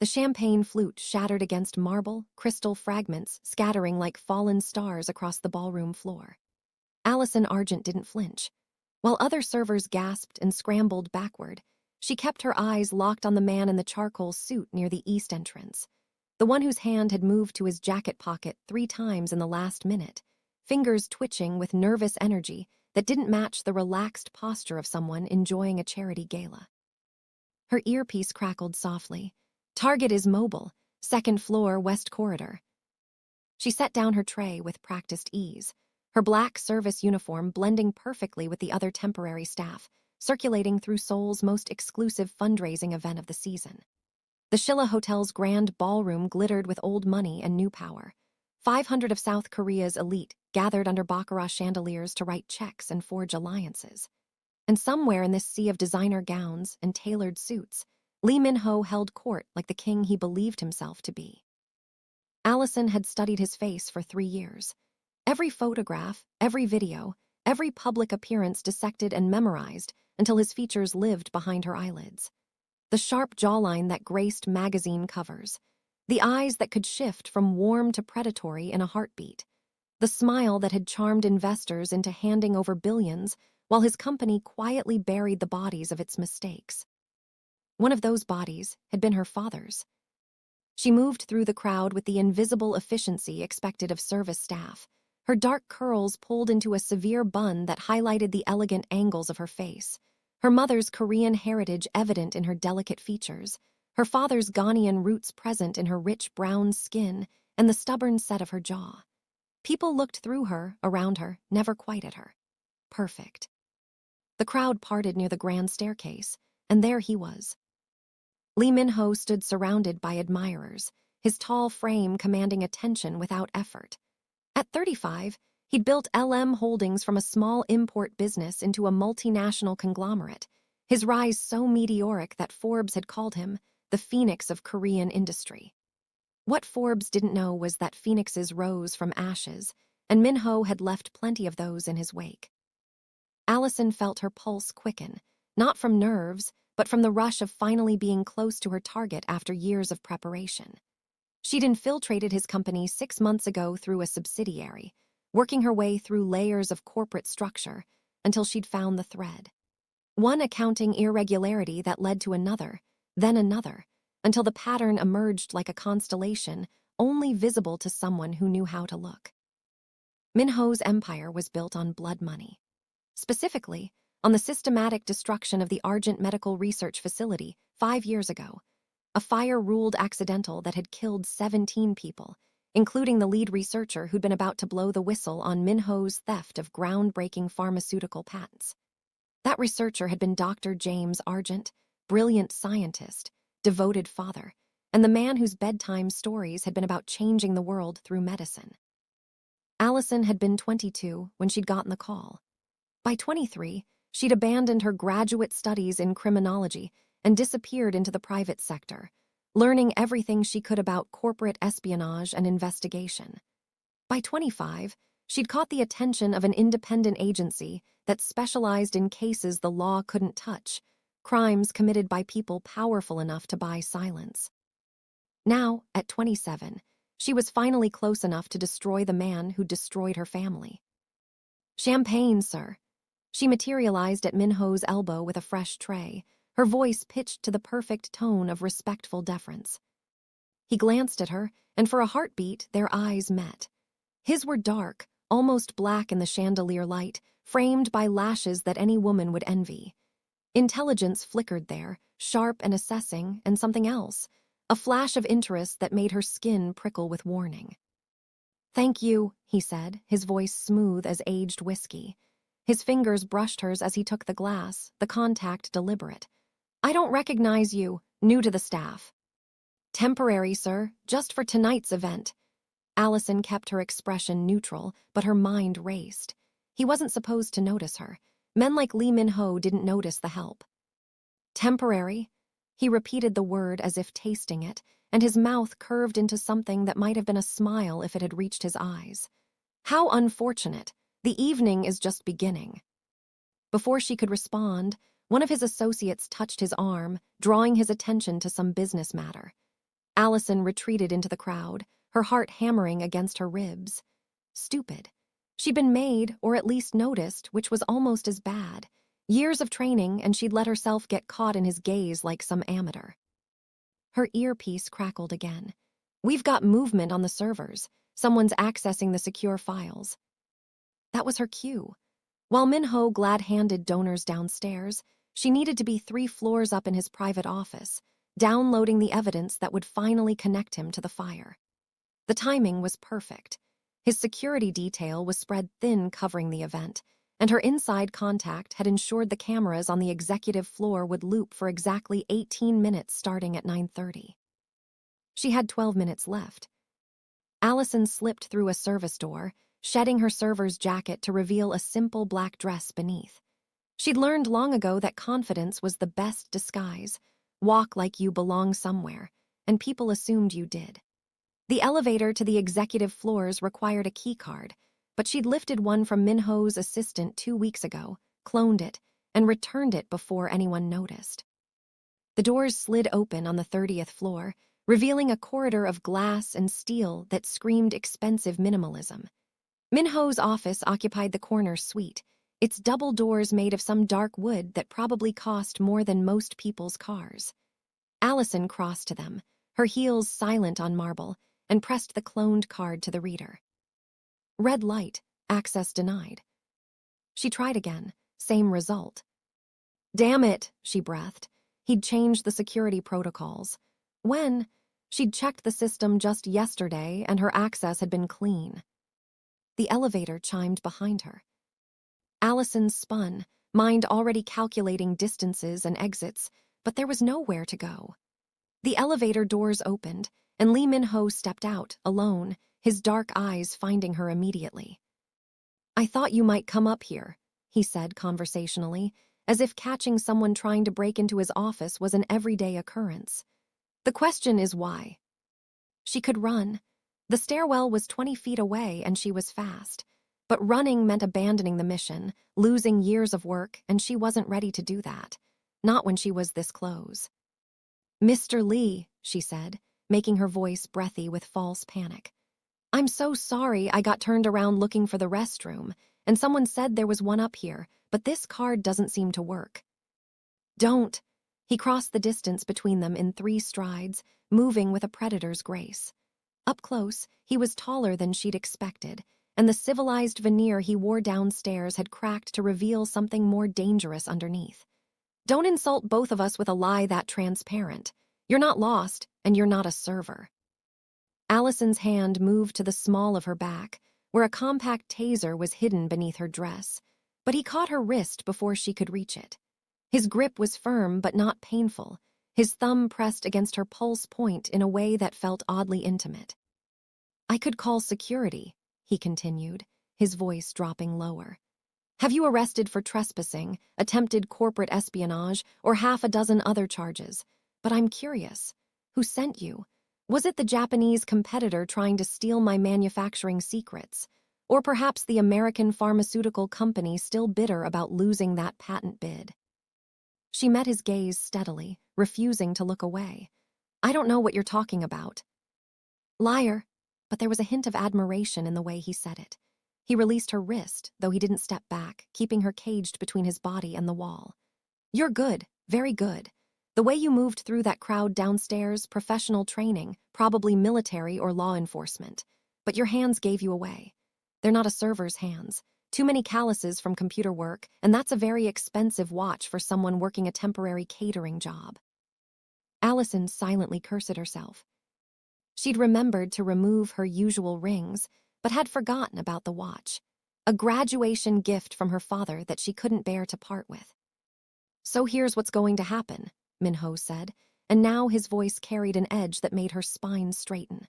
The champagne flute shattered against marble, crystal fragments scattering like fallen stars across the ballroom floor. Allison Argent didn't flinch. While other servers gasped and scrambled backward, she kept her eyes locked on the man in the charcoal suit near the east entrance, the one whose hand had moved to his jacket pocket 3 times in the last minute, fingers twitching with nervous energy that didn't match the relaxed posture of someone enjoying a charity gala. Her earpiece crackled softly. "Target is mobile, 2nd floor, west corridor." She set down her tray with practiced ease, her black service uniform blending perfectly with the other temporary staff, circulating through Seoul's most exclusive fundraising event of the season. The Shilla Hotel's grand ballroom glittered with old money and new power. 500 of South Korea's elite gathered under baccarat chandeliers to write checks and forge alliances. And somewhere in this sea of designer gowns and tailored suits, Min-Ho held court like the king he believed himself to be. Allison had studied his face for 3 years. Every photograph, every video, every public appearance dissected and memorized until his features lived behind her eyelids. The sharp jawline that graced magazine covers, the eyes that could shift from warm to predatory in a heartbeat, the smile that had charmed investors into handing over billions while his company quietly buried the bodies of its mistakes. One of those bodies had been her father's. She moved through the crowd with the invisible efficiency expected of service staff, her dark curls pulled into a severe bun that highlighted the elegant angles of her face, her mother's Korean heritage evident in her delicate features, her father's Ghanaian roots present in her rich brown skin and the stubborn set of her jaw. People looked through her, around her, never quite at her. Perfect. The crowd parted near the grand staircase, and there he was. Min-Ho stood surrounded by admirers, his tall frame commanding attention without effort. At 35, he'd built LM Holdings from a small import business into a multinational conglomerate, his rise so meteoric that Forbes had called him the phoenix of Korean industry. What Forbes didn't know was that phoenixes rose from ashes, and Min-Ho had left plenty of those in his wake. Allison felt her pulse quicken, not from nerves, but from the rush of finally being close to her target after years of preparation. She'd infiltrated his company 6 months ago through a subsidiary, working her way through layers of corporate structure until she'd found the thread. One accounting irregularity that led to another, then another, until the pattern emerged like a constellation, only visible to someone who knew how to look. Min-Ho's empire was built on blood money. Specifically, on the systematic destruction of the Argent Medical Research Facility 5 years ago, a fire ruled accidental that had killed 17 people, including the lead researcher who'd been about to blow the whistle on Min-Ho's theft of groundbreaking pharmaceutical patents. That researcher had been Dr. James Argent, brilliant scientist, devoted father, and the man whose bedtime stories had been about changing the world through medicine. Allison had been 22 when she'd gotten the call. By 23, she'd abandoned her graduate studies in criminology and disappeared into the private sector, learning everything she could about corporate espionage and investigation. By 25, she'd caught the attention of an independent agency that specialized in cases the law couldn't touch, crimes committed by people powerful enough to buy silence. Now, at 27, she was finally close enough to destroy the man who destroyed her family. "Champagne, sir." She materialized at Min-Ho's elbow with a fresh tray, her voice pitched to the perfect tone of respectful deference. He glanced at her, and for a heartbeat, their eyes met. His were dark, almost black in the chandelier light, framed by lashes that any woman would envy. Intelligence flickered there, sharp and assessing, and something else, a flash of interest that made her skin prickle with warning. "Thank you," he said, his voice smooth as aged whiskey. His fingers brushed hers as he took the glass, the contact deliberate. "I don't recognize you, new to the staff." "Temporary, sir, just for tonight's event." Allison kept her expression neutral, but her mind raced. He wasn't supposed to notice her. Men like Min-Ho didn't notice the help. "Temporary?" He repeated the word as if tasting it, and his mouth curved into something that might have been a smile if it had reached his eyes. "How unfortunate. The evening is just beginning." Before she could respond, one of his associates touched his arm, drawing his attention to some business matter. Allison retreated into the crowd, her heart hammering against her ribs. Stupid. She'd been made, or at least noticed, which was almost as bad. Years of training, and she'd let herself get caught in his gaze like some amateur. Her earpiece crackled again. "We've got movement on the servers. Someone's accessing the secure files." That was her cue. While Min-Ho glad-handed donors downstairs, she needed to be 3 floors up in his private office, downloading the evidence that would finally connect him to the fire. The timing was perfect. His security detail was spread thin covering the event, and her inside contact had ensured the cameras on the executive floor would loop for exactly 18 minutes starting at 9:30. She had 12 minutes left. Allison slipped through a service door, shedding her server's jacket to reveal a simple black dress beneath. She'd learned long ago that confidence was the best disguise. Walk like you belong somewhere, and people assumed you did. The elevator to the executive floors required a key card, but she'd lifted one from Min-Ho's assistant 2 weeks ago, cloned it, and returned it before anyone noticed. The doors slid open on the 30th floor, revealing a corridor of glass and steel that screamed expensive minimalism. Min-Ho's office occupied the corner suite, its double doors made of some dark wood that probably cost more than most people's cars. Allison crossed to them, her heels silent on marble, and pressed the cloned card to the reader. Red light, access denied. She tried again, same result. Damn it, she breathed. He'd changed the security protocols. When? She'd checked the system just yesterday and her access had been clean. The elevator chimed behind her. Allison spun, mind already calculating distances and exits, but there was nowhere to go. The elevator doors opened, and Lee Min-Ho stepped out, alone, his dark eyes finding her immediately. "I thought you might come up here," he said conversationally, as if catching someone trying to break into his office was an everyday occurrence. "The question is why." She could run. The stairwell was 20 feet away and she was fast. But running meant abandoning the mission, losing years of work, and she wasn't ready to do that. Not when she was this close. "Mr. Lee," she said, making her voice breathy with false panic. "I'm so sorry I got turned around looking for the restroom, and someone said there was one up here, but this card doesn't seem to work." "Don't." He crossed the distance between them in 3 strides, moving with a predator's grace. Up close, he was taller than she'd expected, and the civilized veneer he wore downstairs had cracked to reveal something more dangerous underneath. "Don't insult both of us with a lie that transparent. You're not lost, and you're not a server." Allison's hand moved to the small of her back, where a compact taser was hidden beneath her dress, but he caught her wrist before she could reach it. His grip was firm but not painful, his thumb pressed against her pulse point in a way that felt oddly intimate. "I could call security," he continued, his voice dropping lower. "Have you arrested for trespassing, attempted corporate espionage, or half a dozen other charges? But I'm curious. Who sent you? Was it the Japanese competitor trying to steal my manufacturing secrets? Or perhaps the American pharmaceutical company still bitter about losing that patent bid?" She met his gaze steadily, refusing to look away. "I don't know what you're talking about." "Liar," but there was a hint of admiration in the way he said it. He released her wrist, though he didn't step back, keeping her caged between his body and the wall. "You're good, very good. The way you moved through that crowd downstairs, professional training, probably military or law enforcement. But your hands gave you away. They're not a server's hands. Too many calluses from computer work, and that's a very expensive watch for someone working a temporary catering job." Allison silently cursed herself. She'd remembered to remove her usual rings, but had forgotten about the watch. A graduation gift from her father that she couldn't bear to part with. "So here's what's going to happen," Min-Ho said, and now his voice carried an edge that made her spine straighten.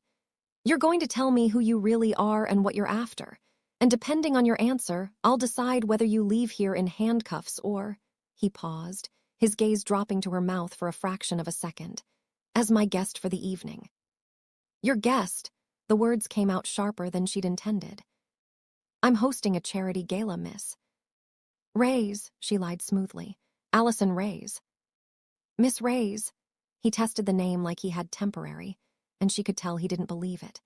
"You're going to tell me who you really are and what you're after, and depending on your answer, I'll decide whether you leave here in handcuffs or—" He paused, his gaze dropping to her mouth for a fraction of a second. "As my guest for the evening." "Your guest." The words came out sharper than she'd intended. "I'm hosting a charity gala, miss." "Rays," she lied smoothly. "Allison Rays." "Miss Rays." He tested the name like he had temporary. and she could tell he didn't believe it.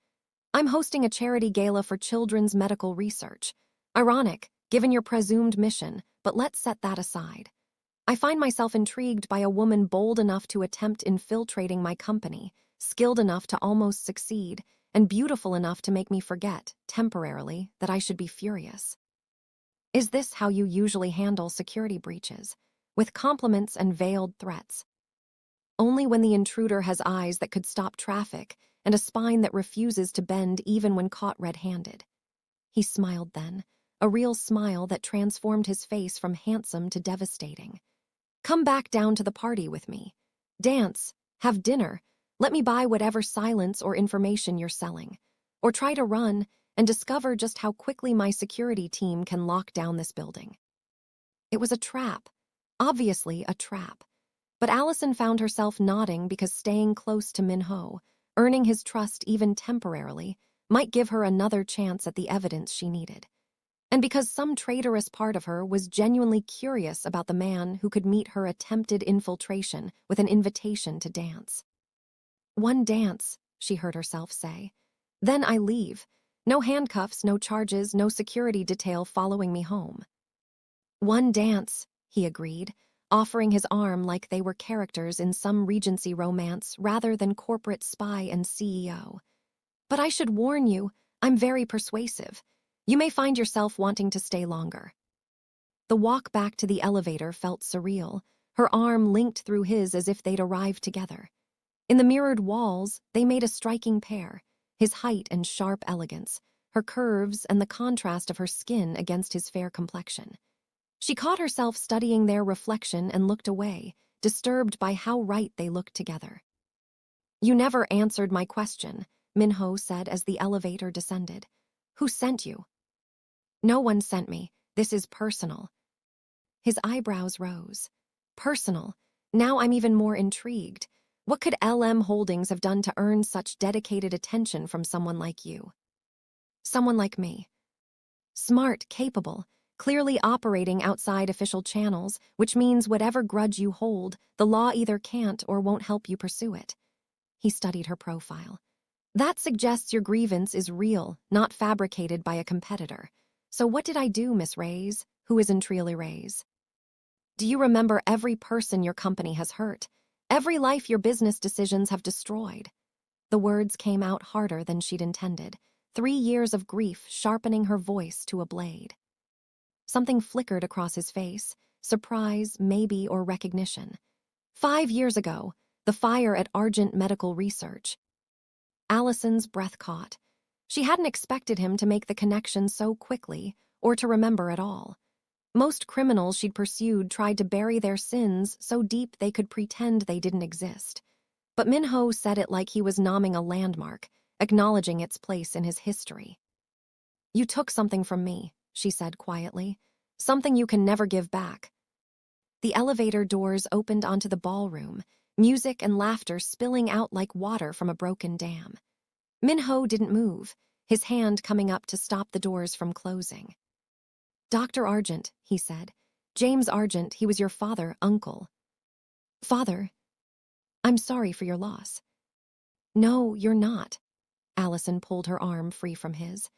I'm hosting a charity gala for children's medical research. Ironic, given your presumed mission, but let's set that aside. I find myself intrigued by a woman bold enough to attempt infiltrating my company, skilled enough to almost succeed, and beautiful enough to make me forget, temporarily, that I should be furious. Is this how you usually handle security breaches? With compliments and veiled threats? Only when the intruder has eyes that could stop traffic and a spine that refuses to bend even when caught red-handed. He smiled then, a real smile that transformed his face from handsome to devastating. Come back down to the party with me. Dance, have dinner, let me buy whatever silence or information you're selling. Or try to run and discover just how quickly my security team can lock down this building. It was a trap, obviously a trap. But Allison found herself nodding because staying close to Min-Ho, earning his trust even temporarily, might give her another chance at the evidence she needed. And because some traitorous part of her was genuinely curious about the man who could meet her attempted infiltration with an invitation to dance. One dance, she heard herself say. Then I leave. No handcuffs, no charges, no security detail following me home. One dance, he agreed, offering his arm like they were characters in some Regency romance rather than corporate spy and CEO. But I should warn you, I'm very persuasive. You may find yourself wanting to stay longer. The walk back to the elevator felt surreal, her arm linked through his as if they'd arrived together. In the mirrored walls, they made a striking pair, his height and sharp elegance, her curves and the contrast of her skin against his fair complexion. She caught herself studying their reflection and looked away, disturbed by how right they looked together. You never answered my question, Min-Ho said as the elevator descended. Who sent you? No one sent me. This is personal. His eyebrows rose. Personal. Now I'm even more intrigued. What could LM Holdings have done to earn such dedicated attention from someone like you? Someone like me. Smart, capable, clearly operating outside official channels, which means whatever grudge you hold, the law either can't or won't help you pursue it. He studied her profile. That suggests your grievance is real, not fabricated by a competitor. So what did I do, Miss Reyes, who isn't really Reyes? Do you remember every person your company has hurt? Every life your business decisions have destroyed? The words came out harder than she'd intended, 3 years of grief sharpening her voice to a blade. Something flickered across his face, surprise, maybe, or recognition. 5 years ago, the fire at Argent Medical Research. Allison's breath caught. She hadn't expected him to make the connection so quickly, or to remember at all. Most criminals she'd pursued tried to bury their sins so deep they could pretend they didn't exist. But Min-Ho said it like he was nomming a landmark, acknowledging its place in his history. You took something from me, she said quietly. Something you can never give back. The elevator doors opened onto the ballroom, music and laughter spilling out like water from a broken dam. Min-Ho didn't move, his hand coming up to stop the doors from closing. Dr. Argent, he said. James Argent, he was your father, uncle. Father? I'm sorry for your loss. No, you're not. Allison pulled her arm free from his.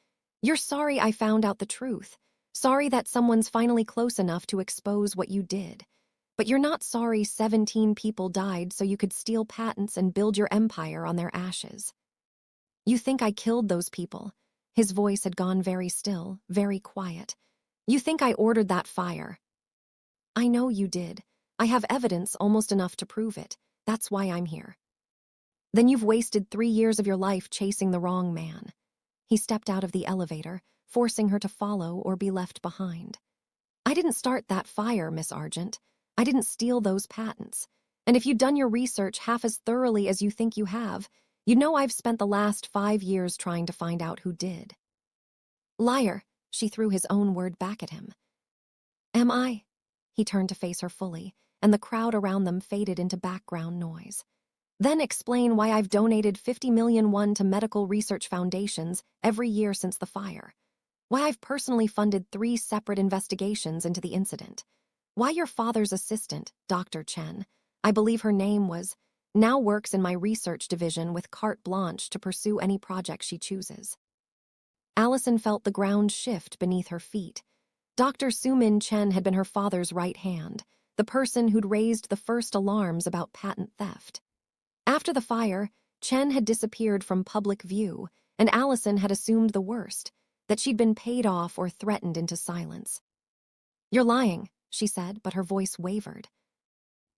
You're sorry I found out the truth. Sorry that someone's finally close enough to expose what you did. But you're not sorry 17 people died so you could steal patents and build your empire on their ashes. You think I killed those people. His voice had gone very still, very quiet. You think I ordered that fire. I know you did. I have evidence almost enough to prove it. That's why I'm here. Then you've wasted 3 years of your life chasing the wrong man. He stepped out of the elevator, forcing her to follow or be left behind. I didn't start that fire, Miss Argent. I didn't steal those patents. And if you'd done your research half as thoroughly as you think you have, you'd know I've spent the last 5 years trying to find out who did. Liar, she threw his own word back at him. Am I? He turned to face her fully, and the crowd around them faded into background noise. Then explain why I've donated 50 million won to medical research foundations every year since the fire. Why I've personally funded 3 separate investigations into the incident. Why your father's assistant, Dr. Chen, I believe her name was, now works in my research division with carte blanche to pursue any project she chooses. Allison felt the ground shift beneath her feet. Dr. Soo-min Chen had been her father's right hand, the person who'd raised the first alarms about patent theft. After the fire, Chen had disappeared from public view, and Allison had assumed the worst, that she'd been paid off or threatened into silence. "You're lying," she said, but her voice wavered.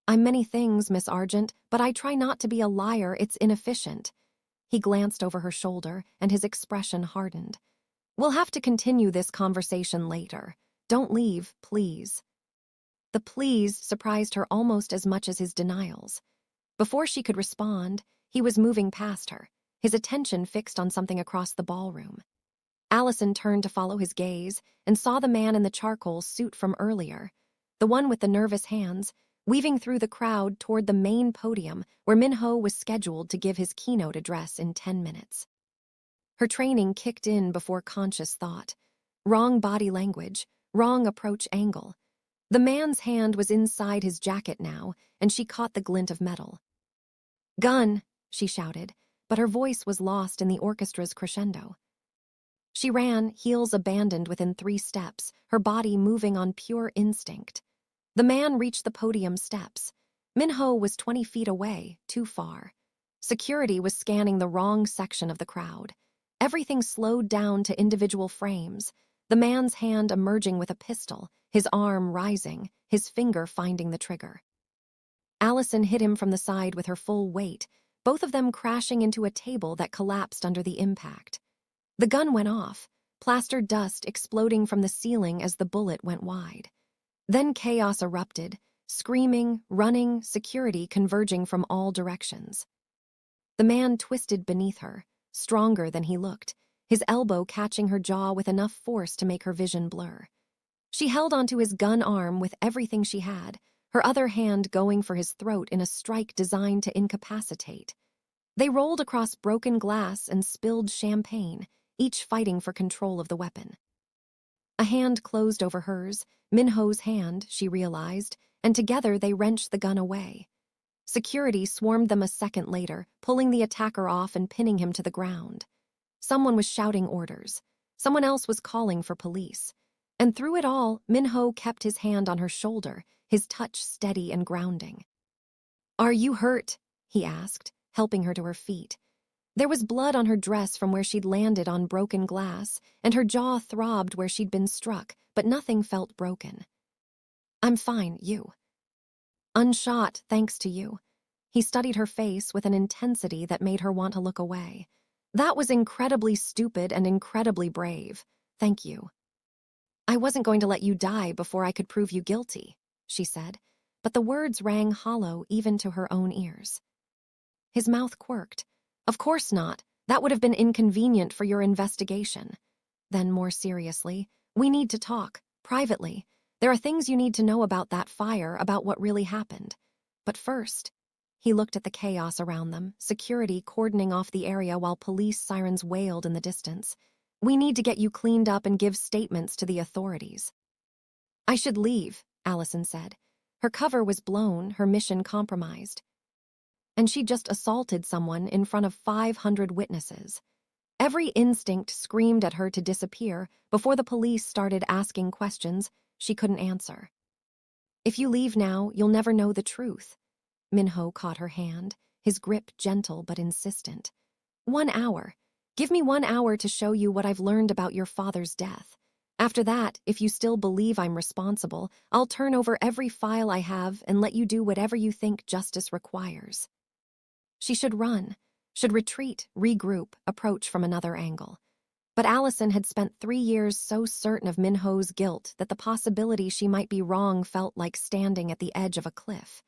"I'm many things, Miss Argent, but I try not to be a liar. It's inefficient." He glanced over her shoulder, and his expression hardened. "We'll have to continue this conversation later. Don't leave, please." The please surprised her almost as much as his denials. Before she could respond, he was moving past her, his attention fixed on something across the ballroom. Allison turned to follow his gaze and saw the man in the charcoal suit from earlier, the one with the nervous hands, weaving through the crowd toward the main podium where Min-Ho was scheduled to give his keynote address in 10 minutes. Her training kicked in before conscious thought. Wrong body language, wrong approach angle. The man's hand was inside his jacket now, and she caught the glint of metal. "Gun!" she shouted, but her voice was lost in the orchestra's crescendo. She ran, heels abandoned within 3 steps, her body moving on pure instinct. The man reached the podium steps. Min-Ho was 20 feet away, too far. Security was scanning the wrong section of the crowd. Everything slowed down to individual frames, the man's hand emerging with a pistol, his arm rising, his finger finding the trigger. Allison hit him from the side with her full weight, both of them crashing into a table that collapsed under the impact. The gun went off, plastered dust exploding from the ceiling as the bullet went wide. Then chaos erupted, screaming, running, security converging from all directions. The man twisted beneath her, stronger than he looked, his elbow catching her jaw with enough force to make her vision blur. She held onto his gun arm with everything she had, her other hand going for his throat in a strike designed to incapacitate. They rolled across broken glass and spilled champagne, each fighting for control of the weapon. A hand closed over hers, Min-Ho's hand, she realized, and together they wrenched the gun away. Security swarmed them a second later, pulling the attacker off and pinning him to the ground. Someone was shouting orders. Someone else was calling for police. And through it all, Min-Ho kept his hand on her shoulder, his touch steady and grounding. "Are you hurt?" he asked, helping her to her feet. There was blood on her dress from where she'd landed on broken glass, and her jaw throbbed where she'd been struck, but nothing felt broken. "I'm fine, you." "Unshot, thanks to you." He studied her face with an intensity that made her want to look away. "That was incredibly stupid and incredibly brave. Thank you." "I wasn't going to let you die before I could prove you guilty," she said, but the words rang hollow even to her own ears. His mouth quirked. "Of course not. That would have been inconvenient for your investigation." Then, more seriously, "We need to talk, privately. There are things you need to know about that fire, about what really happened. But first..." He looked at the chaos around them, security cordoning off the area while police sirens wailed in the distance. "We need to get you cleaned up and give statements to the authorities." "I should leave," Allison said. Her cover was blown, her mission compromised. And she'd just assaulted someone in front of 500 witnesses. Every instinct screamed at her to disappear before the police started asking questions she couldn't answer. "If you leave now, you'll never know the truth." Min-Ho caught her hand, his grip gentle but insistent. 1 hour. Give me 1 hour to show you what I've learned about your father's death. After that, if you still believe I'm responsible, I'll turn over every file I have and let you do whatever you think justice requires. She should run, should retreat, regroup, approach from another angle. But Allison had spent 3 years so certain of Min-Ho's guilt that the possibility she might be wrong felt like standing at the edge of a cliff.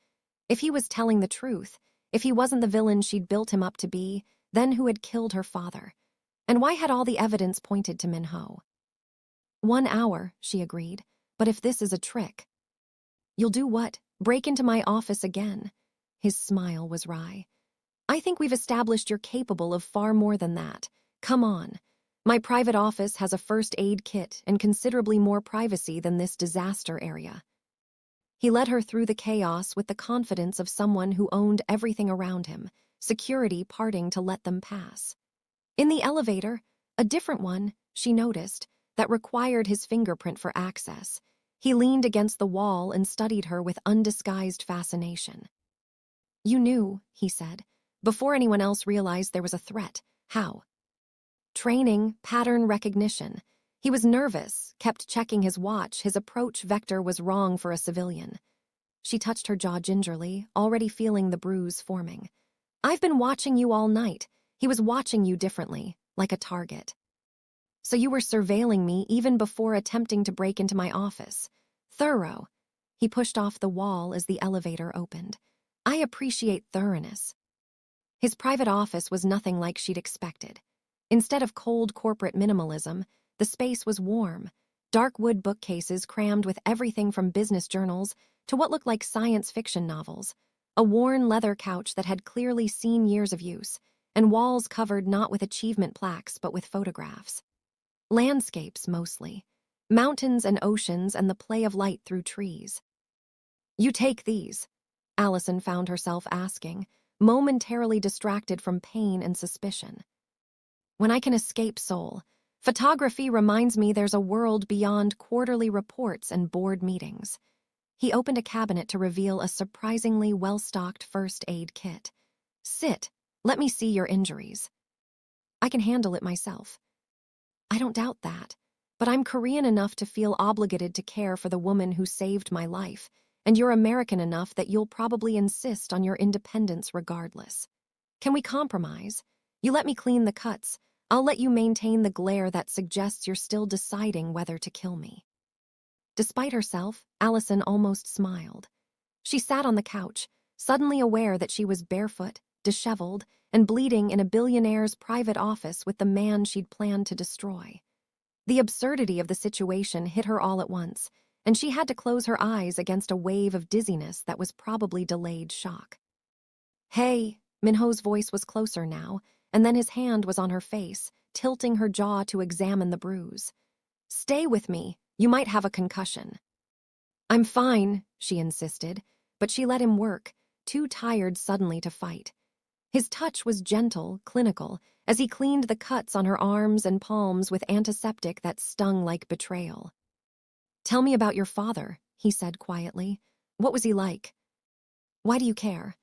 If he was telling the truth, if he wasn't the villain she'd built him up to be, then who had killed her father? And why had all the evidence pointed to Min-Ho? 1 hour, she agreed, but if this is a trick... "You'll do what? Break into my office again?" His smile was wry. "I think we've established you're capable of far more than that. Come on. My private office has a first aid kit and considerably more privacy than this disaster area." He led her through the chaos with the confidence of someone who owned everything around him, security parting to let them pass. In the elevator, a different one, she noticed, that required his fingerprint for access. He leaned against the wall and studied her with undisguised fascination. "You knew," he said, before anyone else realized there was a threat. "How?" "Training, pattern recognition." He was nervous, kept checking his watch. His approach vector was wrong for a civilian. She touched her jaw gingerly, already feeling the bruise forming. "I've been watching you all night." He was watching you differently, like a target. "So you were surveilling me even before attempting to break into my office. Thorough." He pushed off the wall as the elevator opened. "I appreciate thoroughness." His private office was nothing like she'd expected. Instead of cold corporate minimalism, the space was warm. Dark wood bookcases crammed with everything from business journals to what looked like science fiction novels. A worn leather couch that had clearly seen years of use, and walls covered not with achievement plaques but with photographs. Landscapes, mostly. Mountains and oceans and the play of light through trees. "You take these?" Allison found herself asking, momentarily distracted from pain and suspicion. "When I can escape Seoul, photography reminds me there's a world beyond quarterly reports and board meetings." He opened a cabinet to reveal a surprisingly well-stocked first aid kit. "Sit. Let me see your injuries." "I can handle it myself." "I don't doubt that, but I'm Korean enough to feel obligated to care for the woman who saved my life, and you're American enough that you'll probably insist on your independence regardless. Can we compromise? You let me clean the cuts. I'll let you maintain the glare that suggests you're still deciding whether to kill me." Despite herself, Allison almost smiled. She sat on the couch, suddenly aware that she was barefoot, disheveled, and bleeding in a billionaire's private office with the man she'd planned to destroy. The absurdity of the situation hit her all at once, and she had to close her eyes against a wave of dizziness that was probably delayed shock. "Hey," Min-Ho's voice was closer now, and then his hand was on her face, tilting her jaw to examine the bruise. "Stay with me. You might have a concussion." "I'm fine," she insisted, but she let him work, too tired suddenly to fight. His touch was gentle, clinical, as he cleaned the cuts on her arms and palms with antiseptic that stung like betrayal. "Tell me about your father," he said quietly. "What was he like?" "Why do you care?"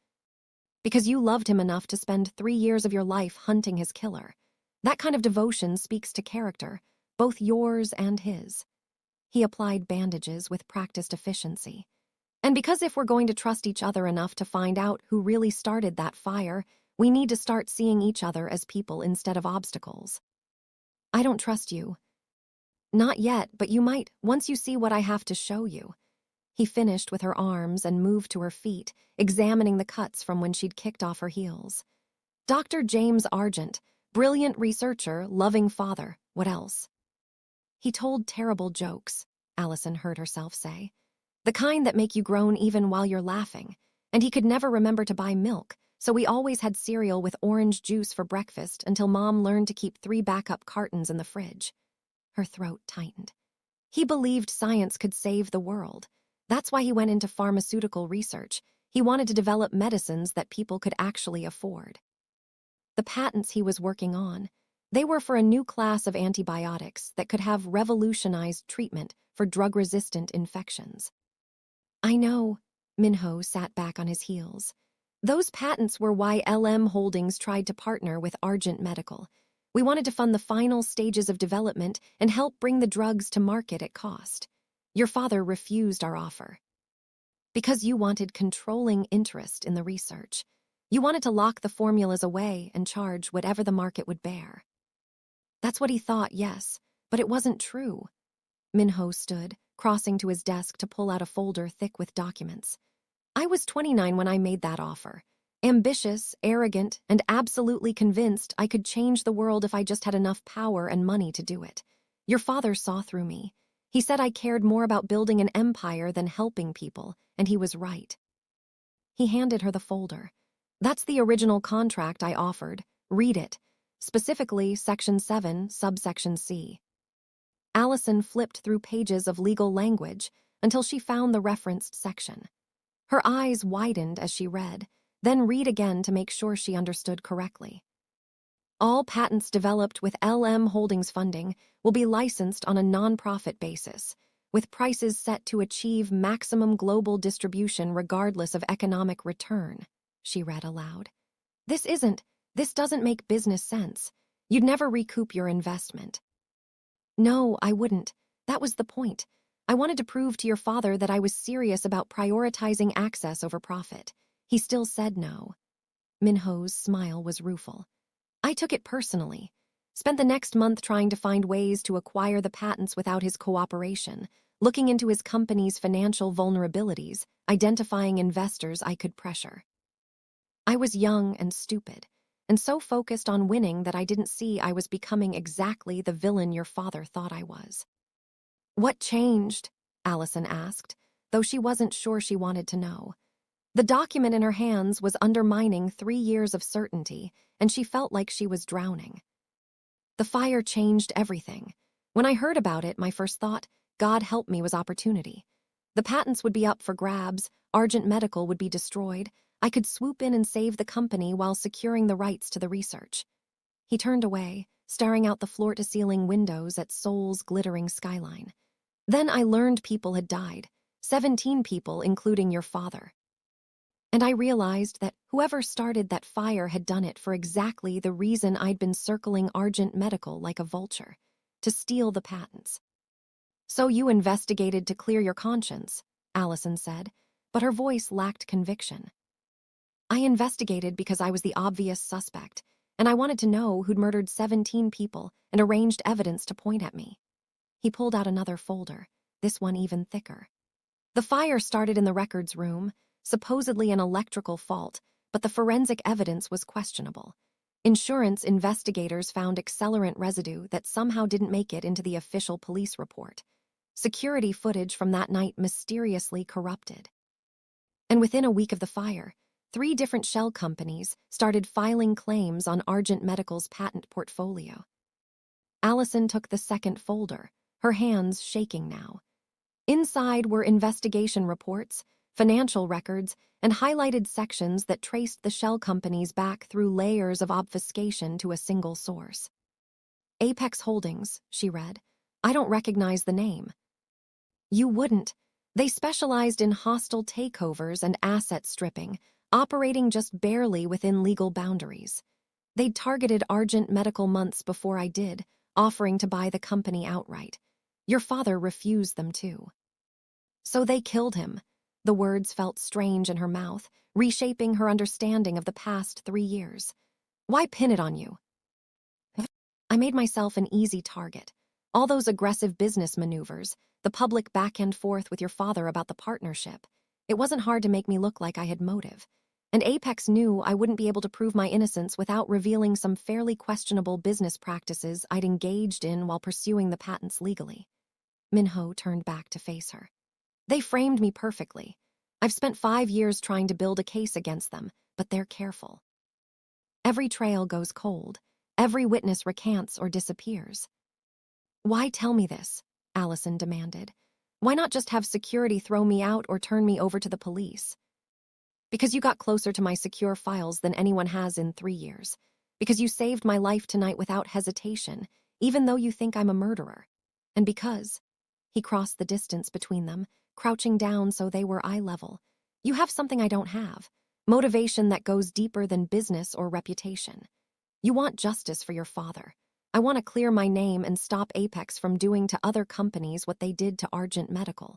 "Because you loved him enough to spend 3 years of your life hunting his killer. That kind of devotion speaks to character, both yours and his." He applied bandages with practiced efficiency. "And because if we're going to trust each other enough to find out who really started that fire, we need to start seeing each other as people instead of obstacles." "I don't trust you." "Not yet, but you might, once you see what I have to show you." He finished with her arms and moved to her feet, examining the cuts from when she'd kicked off her heels. "Dr. James Argent, brilliant researcher, loving father. What else?" "He told terrible jokes," Allison heard herself say. "The kind that make you groan even while you're laughing. And he could never remember to buy milk, so we always had cereal with orange juice for breakfast until Mom learned to keep 3 backup cartons in the fridge." Her throat tightened. "He believed science could save the world. That's why he went into pharmaceutical research. He wanted to develop medicines that people could actually afford." The patents he was working on, they were for a new class of antibiotics that could have revolutionized treatment for drug-resistant infections. "I know," Min-Ho sat back on his heels. "Those patents were why LM Holdings tried to partner with Argent Medical. We wanted to fund the final stages of development and help bring the drugs to market at cost. Your father refused our offer. Because you wanted controlling interest in the research. You wanted to lock the formulas away and charge whatever the market would bear." "That's what he thought, yes, but it wasn't true." Min-Ho stood, crossing to his desk to pull out a folder thick with documents. "I was 29 when I made that offer. Ambitious, arrogant, and absolutely convinced I could change the world if I just had enough power and money to do it. Your father saw through me. He said I cared more about building an empire than helping people, and he was right." He handed her the folder. "That's the original contract I offered. Read it. Specifically, Section 7, Subsection C." Allison flipped through pages of legal language, until she found the referenced section. Her eyes widened as she read, then read again to make sure she understood correctly. All patents developed with LM Holdings funding will be licensed on a non-profit basis, with prices set to achieve maximum global distribution regardless of economic return, she read aloud. This doesn't make business sense. You'd never recoup your investment. No, I wouldn't. That was the point. I wanted to prove to your father that I was serious about prioritizing access over profit. He still said no. Min-Ho's smile was rueful. I took it personally. Spent the next month trying to find ways to acquire the patents without his cooperation, looking into his company's financial vulnerabilities, identifying investors I could pressure. I was young and stupid, and so focused on winning that I didn't see I was becoming exactly the villain your father thought I was. What changed? Allison asked, though she wasn't sure she wanted to know. The document in her hands was undermining 3 years of certainty, and she felt like she was drowning. The fire changed everything. When I heard about it, my first thought, God help me, was opportunity. The patents would be up for grabs, Argent Medical would be destroyed, I could swoop in and save the company while securing the rights to the research. He turned away, staring out the floor-to-ceiling windows at Seoul's glittering skyline. Then I learned people had died, 17 people, including your father. And I realized that whoever started that fire had done it for exactly the reason I'd been circling Argent Medical like a vulture, to steal the patents. So you investigated to clear your conscience, Allison said, but her voice lacked conviction. I investigated because I was the obvious suspect, and I wanted to know who'd murdered 17 people and arranged evidence to point at me. He pulled out another folder, this one even thicker. The fire started in the records room, supposedly an electrical fault, but the forensic evidence was questionable. Insurance investigators found accelerant residue that somehow didn't make it into the official police report. Security footage from that night mysteriously corrupted. And within a week of the fire, 3 different shell companies started filing claims on Argent Medical's patent portfolio. Allison took the second folder, her hands shaking now. Inside were investigation reports, financial records, and highlighted sections that traced the shell companies back through layers of obfuscation to a single source. Apex Holdings, she read. I don't recognize the name. You wouldn't. They specialized in hostile takeovers and asset stripping, operating just barely within legal boundaries. They'd targeted Argent Medical months before I did, offering to buy the company outright. Your father refused them too. So they killed him. The words felt strange in her mouth, reshaping her understanding of the past 3 years. Why pin it on you? I made myself an easy target. All those aggressive business maneuvers, the public back and forth with your father about the partnership. It wasn't hard to make me look like I had motive. And Apex knew I wouldn't be able to prove my innocence without revealing some fairly questionable business practices I'd engaged in while pursuing the patents legally. Min-Ho turned back to face her. They framed me perfectly. I've spent 5 years trying to build a case against them, but they're careful. Every trail goes cold. Every witness recants or disappears. Why tell me this? Allison demanded. Why not just have security throw me out or turn me over to the police? Because you got closer to my secure files than anyone has in 3 years. Because you saved my life tonight without hesitation, even though you think I'm a murderer. And because he crossed the distance between them, crouching down so they were eye level. You have something I don't have, motivation that goes deeper than business or reputation. You want justice for your father. I want to clear my name and stop Apex from doing to other companies what they did to Argent Medical.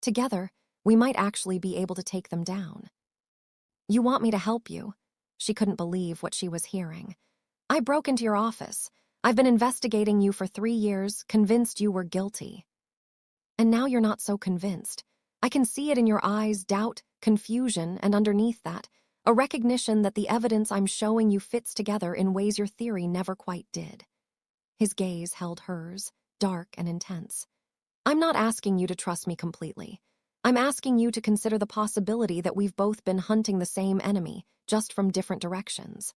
Together, we might actually be able to take them down. You want me to help you? She couldn't believe what she was hearing. I broke into your office. I've been investigating you for 3 years, convinced you were guilty. And now you're not so convinced. I can see it in your eyes, doubt, confusion, and underneath that, a recognition that the evidence I'm showing you fits together in ways your theory never quite did. His gaze held hers, dark and intense. I'm not asking you to trust me completely. I'm asking you to consider the possibility that we've both been hunting the same enemy, just from different directions.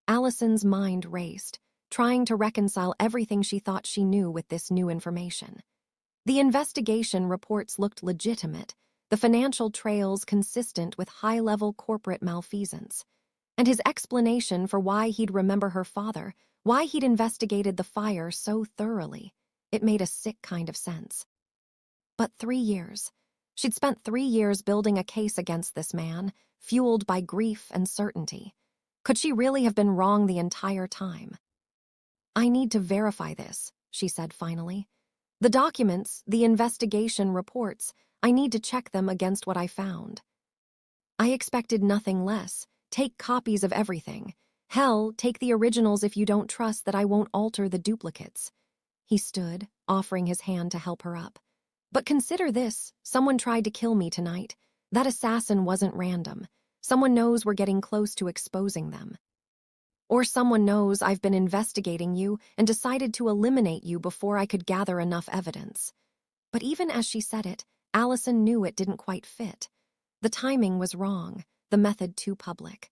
Allison's mind raced, trying to reconcile everything she thought she knew with this new information. The investigation reports looked legitimate, the financial trails consistent with high-level corporate malfeasance. And his explanation for why he'd remember her father, why he'd investigated the fire so thoroughly, it made a sick kind of sense. But 3 years. She'd spent 3 years building a case against this man, fueled by grief and certainty. Could she really have been wrong the entire time? "I need to verify this," she said finally. "The documents, the investigation reports, I need to check them against what I found." "I expected nothing less. Take copies of everything. Hell, take the originals if you don't trust that I won't alter the duplicates." He stood, offering his hand to help her up. "But consider this, someone tried to kill me tonight. That assassin wasn't random. Someone knows we're getting close to exposing them. Or someone knows I've been investigating you and decided to eliminate you before I could gather enough evidence." But even as she said it, Allison knew it didn't quite fit. The timing was wrong, the method too public.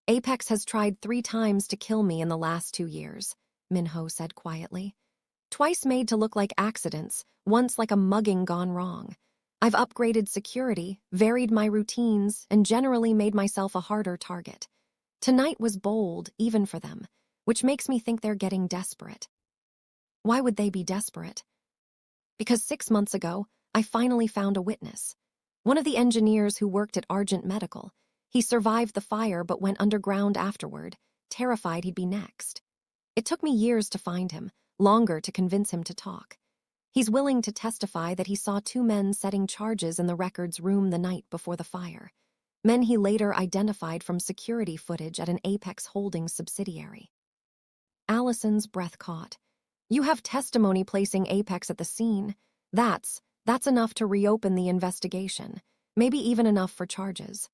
"Apex has tried 3 times to kill me in the last 2 years," Min-Ho said quietly. "Twice made to look like accidents, once like a mugging gone wrong. I've upgraded security, varied my routines, and generally made myself a harder target. Tonight was bold, even for them, which makes me think they're getting desperate." "Why would they be desperate?" "Because 6 months ago, I finally found a witness. One of the engineers who worked at Argent Medical. He survived the fire but went underground afterward, terrified he'd be next. It took me years to find him, longer to convince him to talk. He's willing to testify that he saw 2 men setting charges in the records room the night before the fire. Men he later identified from security footage at an Apex Holdings subsidiary." Allison's breath caught. "You have testimony placing Apex at the scene. That's enough to reopen the investigation, maybe even enough for charges."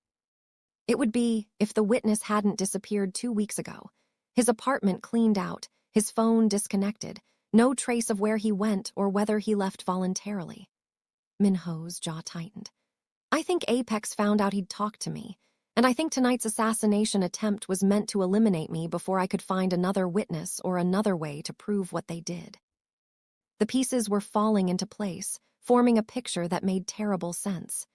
"It would be if the witness hadn't disappeared 2 weeks ago. His apartment cleaned out, his phone disconnected, no trace of where he went or whether he left voluntarily." Min-Ho's jaw tightened. "I think Apex found out he'd talked to me, and I think tonight's assassination attempt was meant to eliminate me before I could find another witness or another way to prove what they did." The pieces were falling into place, forming a picture that made terrible sense.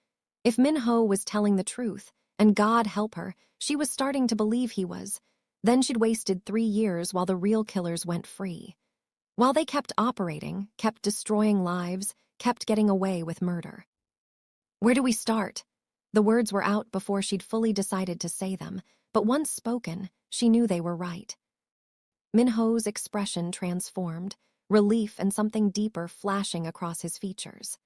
If Min-Ho was telling the truth, and God help her, she was starting to believe he was, then she'd wasted 3 years while the real killers went free. While they kept operating, kept destroying lives, kept getting away with murder. "Where do we start?" The words were out before she'd fully decided to say them, but once spoken, she knew they were right. Min-Ho's expression transformed, relief and something deeper flashing across his features.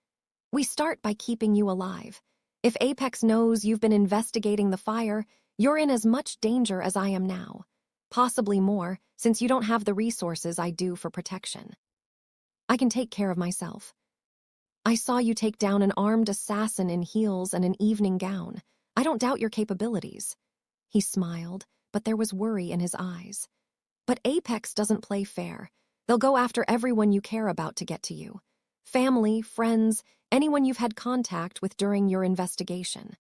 "We start by keeping you alive. If Apex knows you've been investigating the fire, you're in as much danger as I am now. Possibly more, since you don't have the resources I do for protection. I can take care of myself. I saw you take down an armed assassin in heels and an evening gown. I don't doubt your capabilities." He smiled, but there was worry in his eyes. "But Apex doesn't play fair. They'll go after everyone you care about to get to you. Family, friends, anyone you've had contact with during your investigation."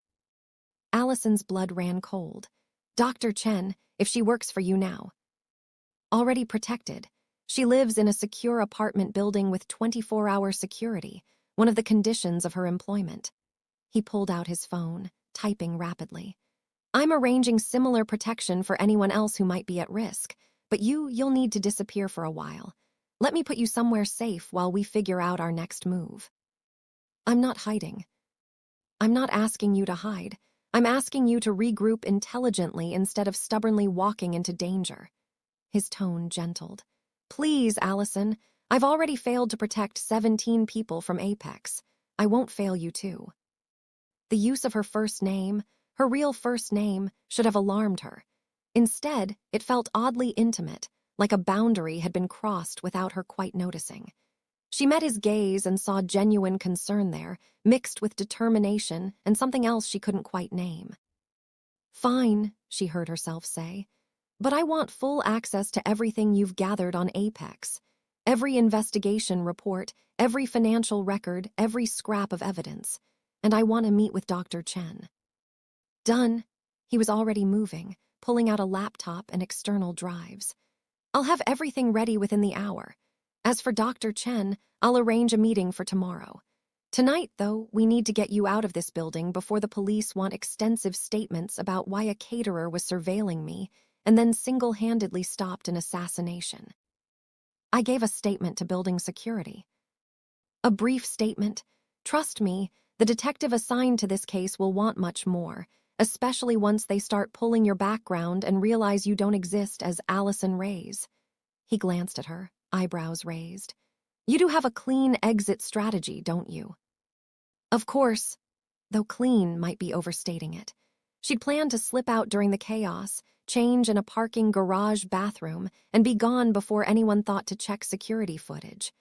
Allison's blood ran cold. "Dr. Chen, if she works for you now." "Already protected. She lives in a secure apartment building with 24-hour security, one of the conditions of her employment." He pulled out his phone, typing rapidly. "I'm arranging similar protection for anyone else who might be at risk, but you'll need to disappear for a while. Let me put you somewhere safe while we figure out our next move." "I'm not hiding. I'm not asking you to hide. I'm asking you to regroup intelligently instead of stubbornly walking into danger." His tone gentled. "Please, Allison, I've already failed to protect 17 people from Apex. I won't fail you too." The use of her first name, her real first name, should have alarmed her. Instead, it felt oddly intimate, like a boundary had been crossed without her quite noticing. She met his gaze and saw genuine concern there, mixed with determination and something else she couldn't quite name. "Fine," she heard herself say, "but I want full access to everything you've gathered on Apex. Every investigation report, every financial record, every scrap of evidence. And I want to meet with Dr. Chen." "Done." He was already moving, pulling out a laptop and external drives. "I'll have everything ready within the hour. As for Dr. Chen, I'll arrange a meeting for tomorrow. Tonight, though, we need to get you out of this building before the police want extensive statements about why a caterer was surveilling me and then single-handedly stopped an assassination. I gave a statement to building security. A brief statement. Trust me, the detective assigned to this case will want much more, especially once they start pulling your background and realize you don't exist as Allison Reyes. He glanced at her, eyebrows raised. You do have a clean exit strategy, don't you? Of course, though clean might be overstating it. She'd planned to slip out during the chaos, change in a parking garage bathroom, and be gone before anyone thought to check security footage.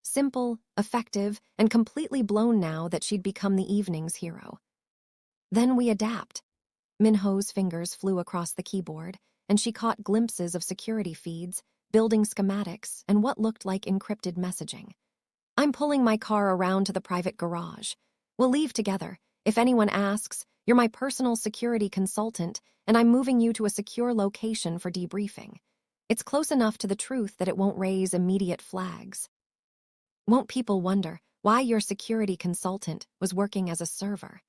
Simple, effective, and completely blown now that she'd become the evening's hero. Then we adapt. Min-Ho's fingers flew across the keyboard, and she caught glimpses of security feeds, building schematics, and what looked like encrypted messaging. I'm pulling my car around to the private garage. We'll leave together. If anyone asks, you're my personal security consultant, and I'm moving you to a secure location for debriefing. It's close enough to the truth that it won't raise immediate flags. Won't people wonder why your security consultant was working as a server?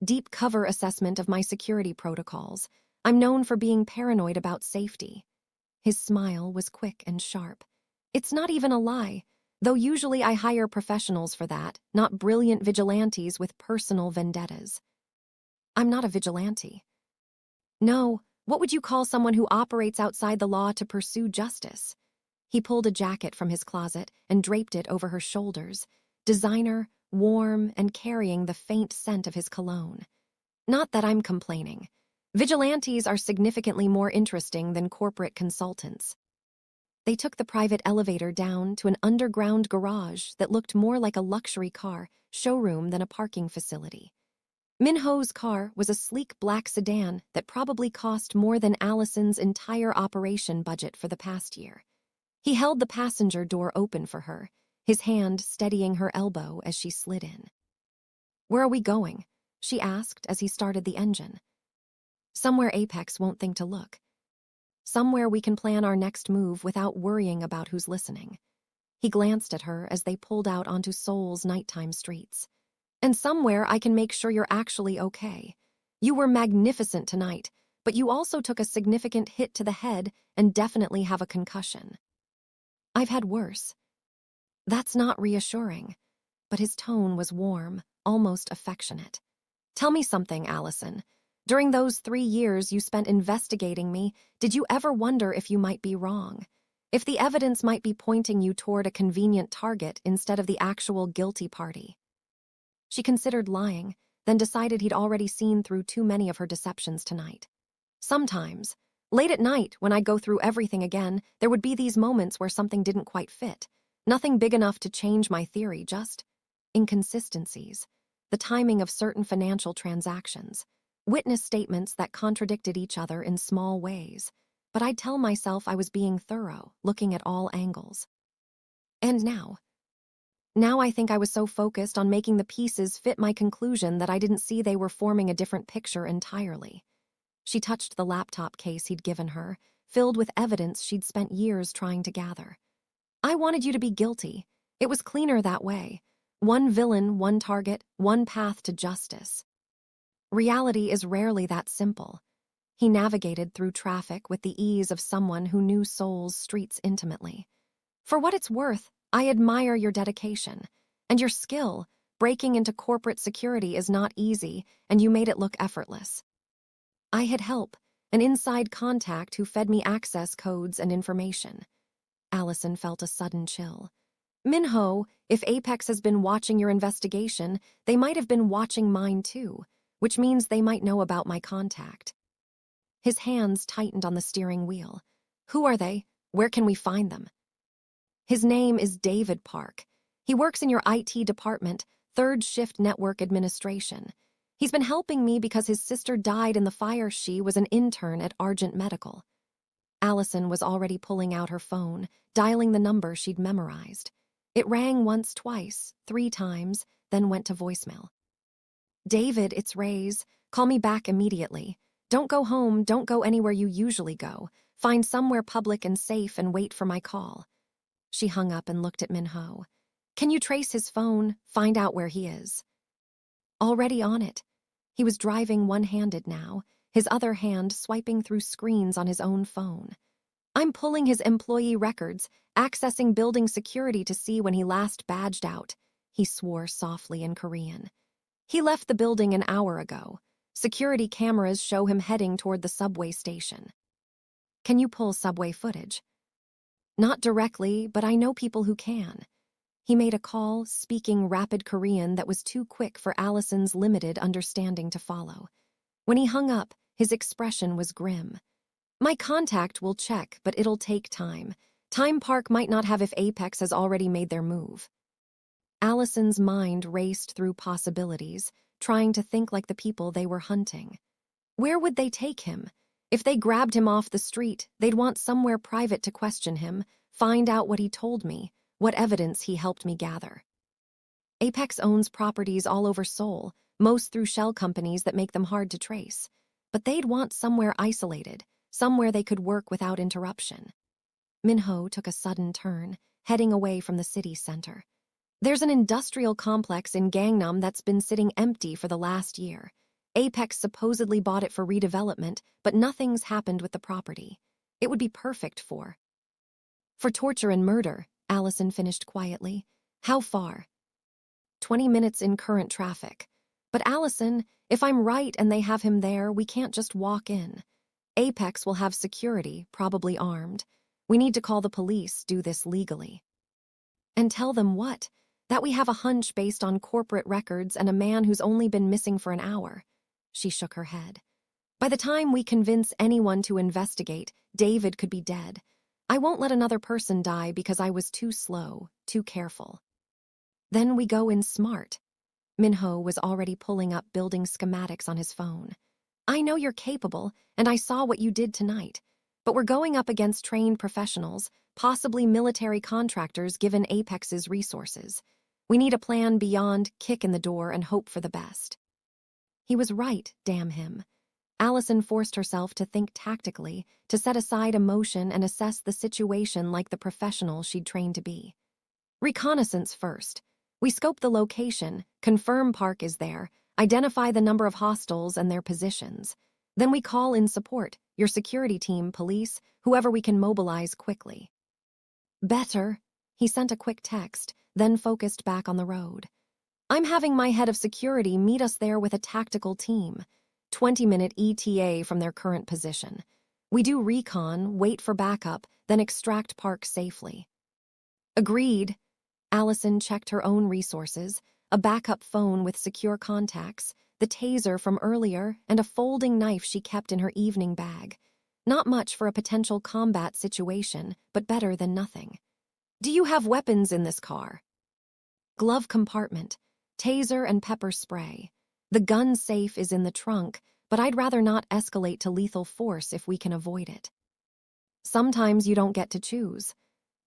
Deep cover assessment of my security protocols. I'm known for being paranoid about safety. His smile was quick and sharp. It's not even a lie, though usually I hire professionals for that, not brilliant vigilantes with personal vendettas. I'm not a vigilante. No, what would you call someone who operates outside the law to pursue justice? He pulled a jacket from his closet and draped it over her shoulders, designer, warm, and carrying the faint scent of his cologne. Not that I'm complaining. Vigilantes are significantly more interesting than corporate consultants. They took the private elevator down to an underground garage that looked more like a luxury car showroom than a parking facility. Min-Ho's car was a sleek black sedan that probably cost more than Allison's entire operation budget for the past year. He held the passenger door open for her, his hand steadying her elbow as she slid in. Where are we going? She asked as he started the engine. Somewhere Apex won't think to look. Somewhere we can plan our next move without worrying about who's listening. He glanced at her as they pulled out onto Seoul's nighttime streets. And somewhere I can make sure you're actually okay. You were magnificent tonight, but you also took a significant hit to the head and definitely have a concussion. I've had worse. That's not reassuring, but his tone was warm, almost affectionate. Tell me something, Allison. During those 3 years you spent investigating me, did you ever wonder if you might be wrong? If the evidence might be pointing you toward a convenient target instead of the actual guilty party? She considered lying, then decided he'd already seen through too many of her deceptions tonight. Sometimes, late at night, when I'd go through everything again, there would be these moments where something didn't quite fit. Nothing big enough to change my theory, just inconsistencies. The timing of certain financial transactions. Witness statements that contradicted each other in small ways. But I'd tell myself I was being thorough, looking at all angles. And now I think I was so focused on making the pieces fit my conclusion that I didn't see they were forming a different picture entirely. She touched the laptop case he'd given her, filled with evidence she'd spent years trying to gather. I wanted you to be guilty. It was cleaner that way. One villain, one target, one path to justice. Reality is rarely that simple. He navigated through traffic with the ease of someone who knew Seoul's streets intimately. For what it's worth, I admire your dedication. And your skill. Breaking into corporate security is not easy, and you made it look effortless. I had help, an inside contact who fed me access codes and information. Allison felt a sudden chill. Min-Ho, if Apex has been watching your investigation, they might have been watching mine too, which means they might know about my contact. His hands tightened on the steering wheel. Who are they? Where can we find them? His name is David Park. He works in your IT department, third shift network administration. He's been helping me because his sister died in the fire. She was an intern at Argent Medical. Allison was already pulling out her phone, dialing the number she'd memorized. It rang once, twice, 3 times, then went to voicemail. David, it's Reyes. Call me back immediately. Don't go home, don't go anywhere you usually go. Find somewhere public and safe and wait for my call. She hung up and looked at Min-Ho. Can you trace his phone, find out where he is? Already on it. He was driving one-handed now, his other hand swiping through screens on his own phone. I'm pulling his employee records, accessing building security to see when he last badged out, he swore softly in Korean. He left the building an hour ago. Security cameras show him heading toward the subway station. Can you pull subway footage? Not directly, but I know people who can. He made a call, speaking rapid Korean that was too quick for Allison's limited understanding to follow. When he hung up, his expression was grim. My contact will check, but it'll take time. Time Park might not have if Apex has already made their move. Allison's mind raced through possibilities, trying to think like the people they were hunting. Where would they take him? If they grabbed him off the street, they'd want somewhere private to question him, find out what he told me, what evidence he helped me gather. Apex owns properties all over Seoul, most through shell companies that make them hard to trace. But they'd want somewhere isolated, somewhere they could work without interruption. Min-Ho took a sudden turn, heading away from the city center. There's an industrial complex in Gangnam that's been sitting empty for the last year. Apex supposedly bought it for redevelopment, but nothing's happened with the property. It would be perfect for torture and murder, Allison finished quietly. How far? 20 minutes in current traffic. But Allison, if I'm right and they have him there, we can't just walk in. Apex will have security, probably armed. We need to call the police, do this legally. And tell them what? That we have a hunch based on corporate records and a man who's only been missing for an hour. She shook her head. By the time we convince anyone to investigate, David could be dead. I won't let another person die because I was too slow, too careful. Then we go in smart. Min-Ho was already pulling up building schematics on his phone. I know you're capable, and I saw what you did tonight. But we're going up against trained professionals, possibly military contractors given Apex's resources. We need a plan beyond kick in the door and hope for the best. He was right, damn him. Allison forced herself to think tactically, to set aside emotion and assess the situation like the professional she'd trained to be. Reconnaissance first. We scope the location, confirm Park is there, identify the number of hostiles and their positions. Then we call in support, your security team, police, whoever we can mobilize quickly. Better. He sent a quick text, then focused back on the road. I'm having my head of security meet us there with a tactical team. 20-minute ETA from their current position. We do recon, wait for backup, then extract Park safely. Agreed. Allison checked her own resources, a backup phone with secure contacts, the taser from earlier, and a folding knife she kept in her evening bag. Not much for a potential combat situation, but better than nothing. Do you have weapons in this car? Glove compartment, taser and pepper spray. The gun safe is in the trunk, but I'd rather not escalate to lethal force if we can avoid it. Sometimes you don't get to choose.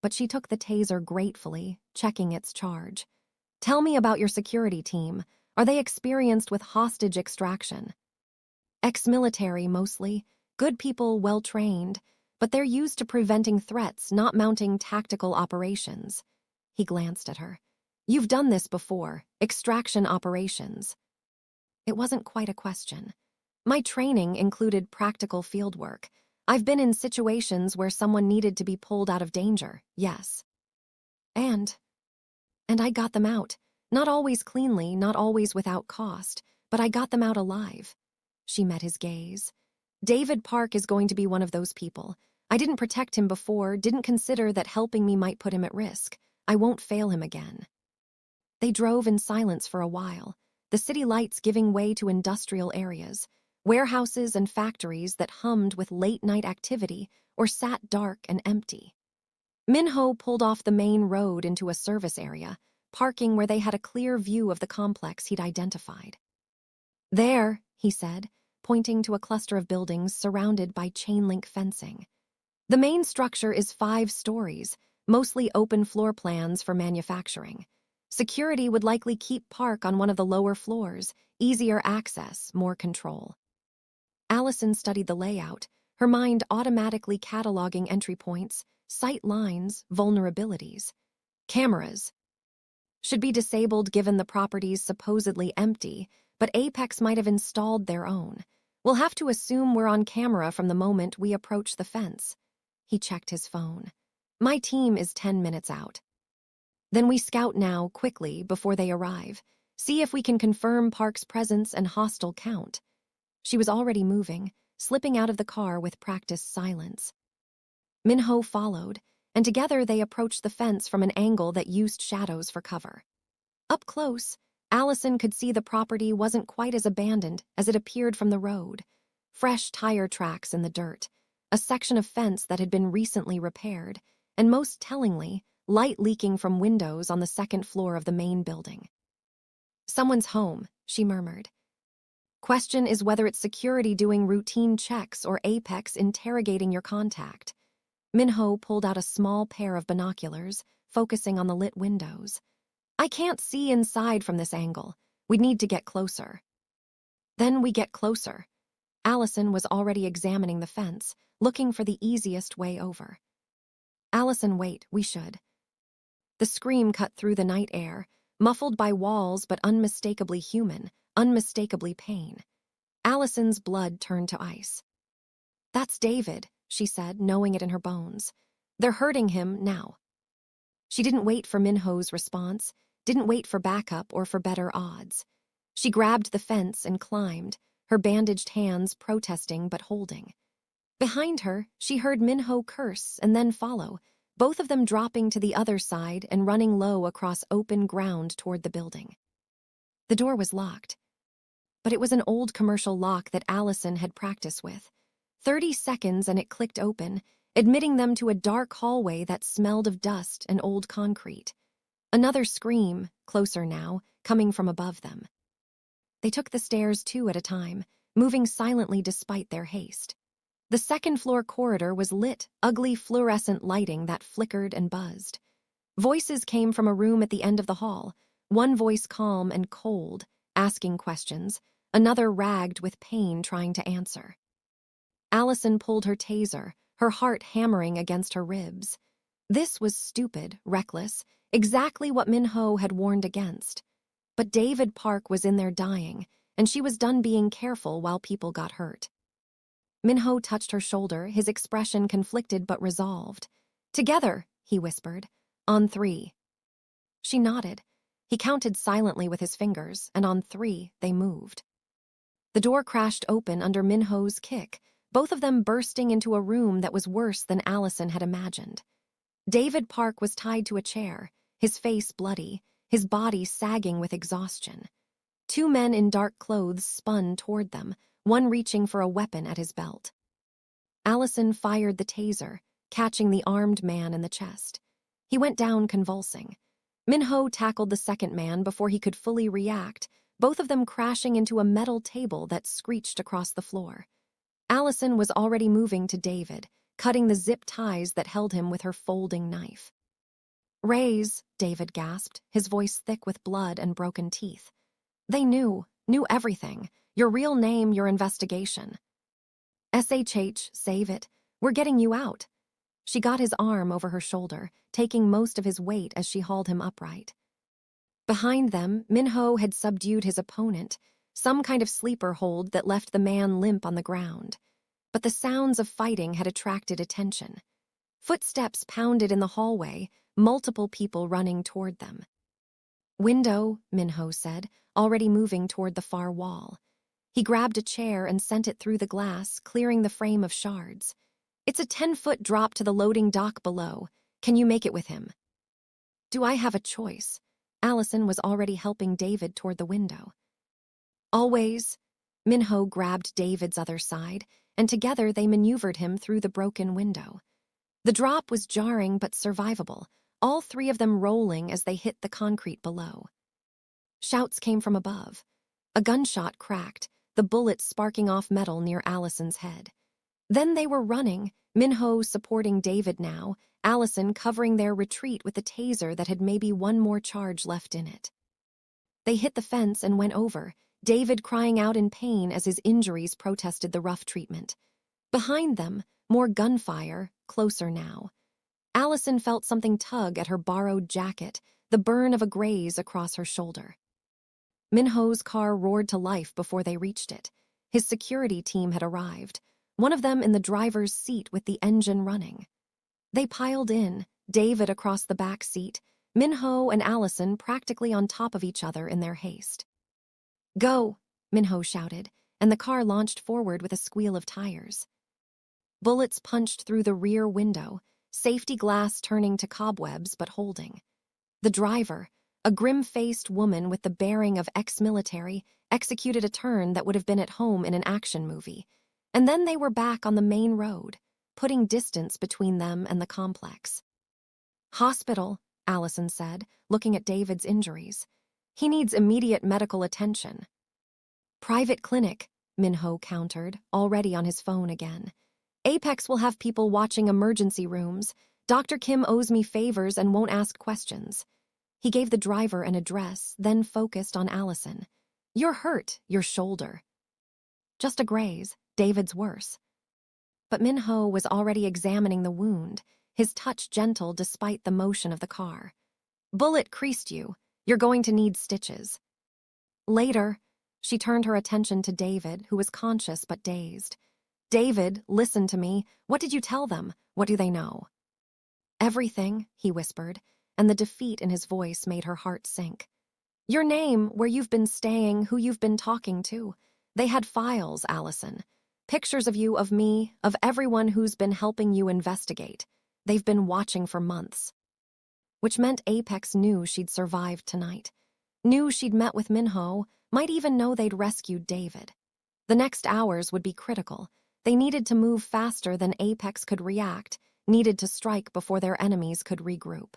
But she took the taser gratefully, checking its charge. Tell me about your security team. Are they experienced with hostage extraction? Ex-military, mostly. Good people, well-trained. But they're used to preventing threats, not mounting tactical operations. He glanced at her. You've done this before. Extraction operations. It wasn't quite a question. My training included practical fieldwork. I've been in situations where someone needed to be pulled out of danger, yes. And I got them out. Not always cleanly, not always without cost, but I got them out alive. She met his gaze. David Park is going to be one of those people. I didn't protect him before, didn't consider that helping me might put him at risk. I won't fail him again. They drove in silence for a while, the city lights giving way to industrial areas, warehouses and factories that hummed with late-night activity or sat dark and empty. Min-Ho pulled off the main road into a service area, parking where they had a clear view of the complex he'd identified. There, he said, pointing to a cluster of buildings surrounded by chain-link fencing. The main structure is 5 stories, mostly open floor plans for manufacturing. Security would likely keep Park on one of the lower floors, easier access, more control. Allison studied the layout, her mind automatically cataloging entry points, sight lines, vulnerabilities. Cameras. Should be disabled given the property's supposedly empty, but Apex might have installed their own. We'll have to assume we're on camera from the moment we approach the fence. He checked his phone. My team is 10 minutes out. Then we scout now, quickly, before they arrive. See if we can confirm Park's presence and hostile count. She was already moving, slipping out of the car with practiced silence. Min-Ho followed, and together they approached the fence from an angle that used shadows for cover. Up close, Allison could see the property wasn't quite as abandoned as it appeared from the road. Fresh tire tracks in the dirt, a section of fence that had been recently repaired, and most tellingly, light leaking from windows on the second floor of the main building. Someone's home, she murmured. Question is whether it's security doing routine checks or Apex interrogating your contact. Min-Ho pulled out a small pair of binoculars, focusing on the lit windows. I can't see inside from this angle. We'd need to get closer. Then we get closer. Allison was already examining the fence, looking for the easiest way over. Allison, wait, we should. The scream cut through the night air, muffled by walls but unmistakably human, unmistakably pain. Allison's blood turned to ice. That's David, she said, knowing it in her bones. They're hurting him now. She didn't wait for Min-Ho's response, didn't wait for backup or for better odds. She grabbed the fence and climbed, her bandaged hands protesting but holding. Behind her, she heard Min-Ho curse and then follow, both of them dropping to the other side and running low across open ground toward the building. The door was locked, but it was an old commercial lock that Allison had practiced with. 30 seconds and it clicked open, admitting them to a dark hallway that smelled of dust and old concrete. Another scream, closer now, coming from above them. They took the stairs 2 at a time, moving silently despite their haste. The second-floor corridor was lit, ugly fluorescent lighting that flickered and buzzed. Voices came from a room at the end of the hall, one voice calm and cold, asking questions, another ragged with pain trying to answer. Allison pulled her taser, her heart hammering against her ribs. This was stupid, reckless, exactly what Min-Ho had warned against. But David Park was in there dying, and she was done being careful while people got hurt. Min-Ho touched her shoulder, his expression conflicted but resolved. Together, he whispered. On 3. She nodded. He counted silently with his fingers, and on 3, they moved. The door crashed open under Min-Ho's kick, both of them bursting into a room that was worse than Allison had imagined. David Park was tied to a chair, his face bloody, his body sagging with exhaustion. 2 men in dark clothes spun toward them, one reaching for a weapon at his belt. Allison fired the taser, catching the armed man in the chest. He went down convulsing. Min-Ho tackled the second man before he could fully react, both of them crashing into a metal table that screeched across the floor. Allison was already moving to David, cutting the zip ties that held him with her folding knife. Raise, David gasped, his voice thick with blood and broken teeth. They knew everything. Your real name, your investigation. SHH, save it. We're getting you out. She got his arm over her shoulder, taking most of his weight as she hauled him upright. Behind them, Min-Ho had subdued his opponent, some kind of sleeper hold that left the man limp on the ground. But the sounds of fighting had attracted attention. Footsteps pounded in the hallway, multiple people running toward them. Window, Min-Ho said, already moving toward the far wall. He grabbed a chair and sent it through the glass, clearing the frame of shards. It's a 10-foot drop to the loading dock below. Can you make it with him? Do I have a choice? Allison was already helping David toward the window. Always. Min-Ho grabbed David's other side, and together they maneuvered him through the broken window. The drop was jarring but survivable, all 3 of them rolling as they hit the concrete below. Shouts came from above. A gunshot cracked, the bullet sparking off metal near Allison's head. Then they were running, Min-Ho supporting David now, Allison covering their retreat with the taser that had maybe one more charge left in it. They hit the fence and went over, David crying out in pain as his injuries protested the rough treatment. Behind them, more gunfire, closer now. Allison felt something tug at her borrowed jacket, the burn of a graze across her shoulder. Min-Ho's car roared to life before they reached it. His security team had arrived, one of them in the driver's seat with the engine running. They piled in, David across the back seat, Min-Ho and Allison practically on top of each other in their haste. "Go!" Min-Ho shouted, and the car launched forward with a squeal of tires. Bullets punched through the rear window, safety glass turning to cobwebs but holding. The driver, a grim-faced woman with the bearing of ex-military, executed a turn that would have been at home in an action movie, and then they were back on the main road, putting distance between them and the complex. "Hospital," Allison said, looking at David's injuries. "He needs immediate medical attention." "Private clinic," Min-Ho countered, already on his phone again. "Apex will have people watching emergency rooms. Dr. Kim owes me favors and won't ask questions." He gave the driver an address, then focused on Allison. "You're hurt, your shoulder." "Just a graze. David's worse." But Min-Ho was already examining the wound, his touch gentle despite the motion of the car. "Bullet creased you. You're going to need stitches." Later, she turned her attention to David, who was conscious but dazed. "David, listen to me. What did you tell them? What do they know?" "Everything," he whispered, and the defeat in his voice made her heart sink. "Your name, where you've been staying, who you've been talking to. They had files, Allison. Pictures of you, of me, of everyone who's been helping you investigate. They've been watching for months." Which meant Apex knew she'd survived tonight. Knew she'd met with Min-Ho, might even know they'd rescued David. The next hours would be critical. They needed to move faster than Apex could react, needed to strike before their enemies could regroup.